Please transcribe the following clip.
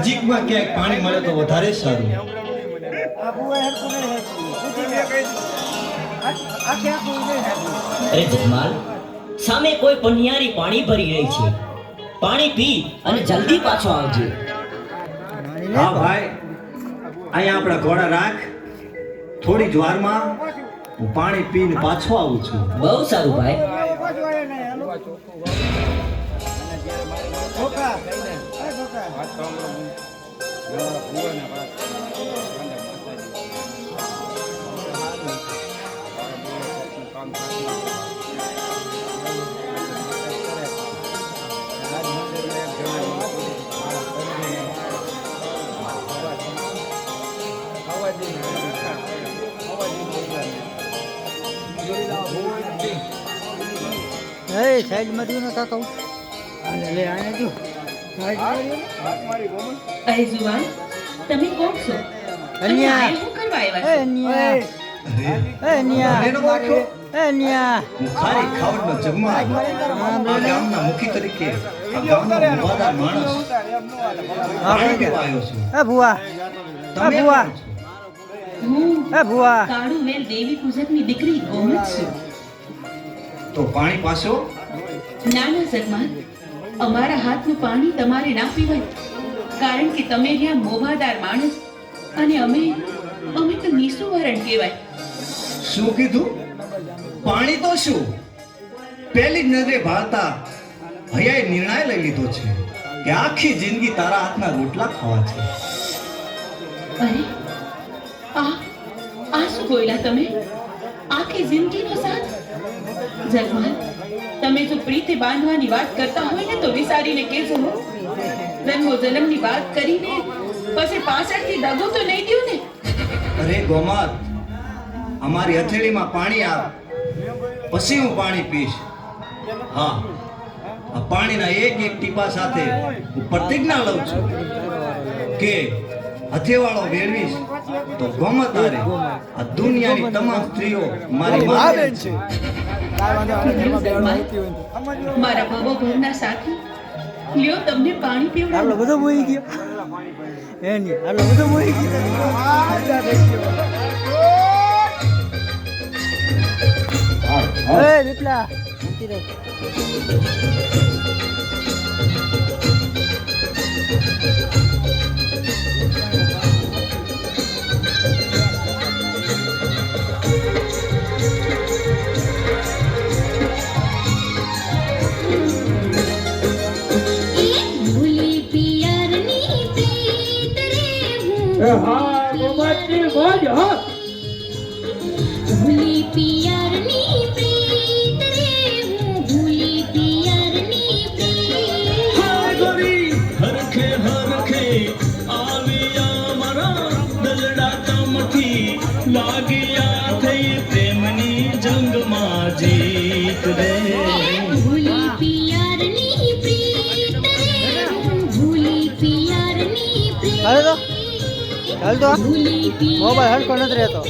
નજીકમાં ક્યાંક પાણી મળે તો વધારે સારું. અરે જગમાલ, સામે કોઈ પનિયારી પાણી ભરી રહી છે. પાણી પી અને જલ્દી પાછો આવજે. હા ભાઈ, અહીંયા આપણા ઘોડા રાખ. થોડી જ વારમાં હું પાણી પીને પાછો આવું છું. બહુ સારું ભાઈ. સાઈડ માં દઉં ને કાકા લે આને જો અરે જુવાન, તમે કોણ છો? અન્યા શું કરવા એ આવ્યા અન્યા એ અન્યા મને નો ઓળખ્યો? એ અન્યા હું ખારી ખાવડનો જગમાલ, આ ગામના મુખી તરીકે આ ગામનો મોભાદાર માણસ પાણી પીવા આવ્યો છું. એ ભુવા તમે ભુવા. કોણ છો? હું એ ભુવા કાળુવેલ દેવી પૂજકની દીકરી ગોમત છું. તો પાણી પાછો? નાના જગમાન, અમારા હાથનું પાણી તમારે ના પીવાય, કારણ કે તમે રહ્યા મોભાદાર માણસ અને અમે તો નિસુવરણ કહેવાય. શું કીધું? પાણી તો શું? પહેલી જ નજરે ભાળતા હૈયાએ નિર્ણય લઈ લીધો છે કે આખી જિંદગી તારા હાથના રોટલા ખાવા છે. અરે આ શું બોલ્યા તમે? આખી જિંદગીનો સાથ? જગમાન, તમે જો પ્રીતે બાંધવાની વાત કરતા હોય ને તો વિચારીને કહેજો. જન્મો જન્મની વાત કરીને પછી પાછળથી દગો તો નહીં દો ને. અરે ગોમાત, અમારી હથેળીમાં પાણી આવ, પછી હું પાણી પીશ. હા, આ પાણીના એક એક ટીપા સાથે હું પ્રતિજ્ઞા લઉં છું કે હથેવાળો વેરવીશ તો ગોમત હારે આ દુનિયાની તમામ સ્ત્રીઓ મારી માને છે. મારા બબો ઘરના સાથી, લ્યો તમને પાણી આટલો પીવડાવો. બધો બોઈ ગયો એ નહીં આટલો બધો બોઈ ગયો એ દીપલા શાંતિ રાખ. ભૂલી પિયરની પ્રીત રે હું ભૂલી પિયરની પ્રીત હરખે હરખે આવ્યા મારા દલડા કામથી લાગ્યા થઈ પ્રેમની જંગમાં જીત રે. ભૂલી પિયરની પ્રીત રે હું ભૂલી પિયરની પ્રીત હાલે તો ચાલ તો ભૂલી મોબાઈલ હરખો નથી રહેતો.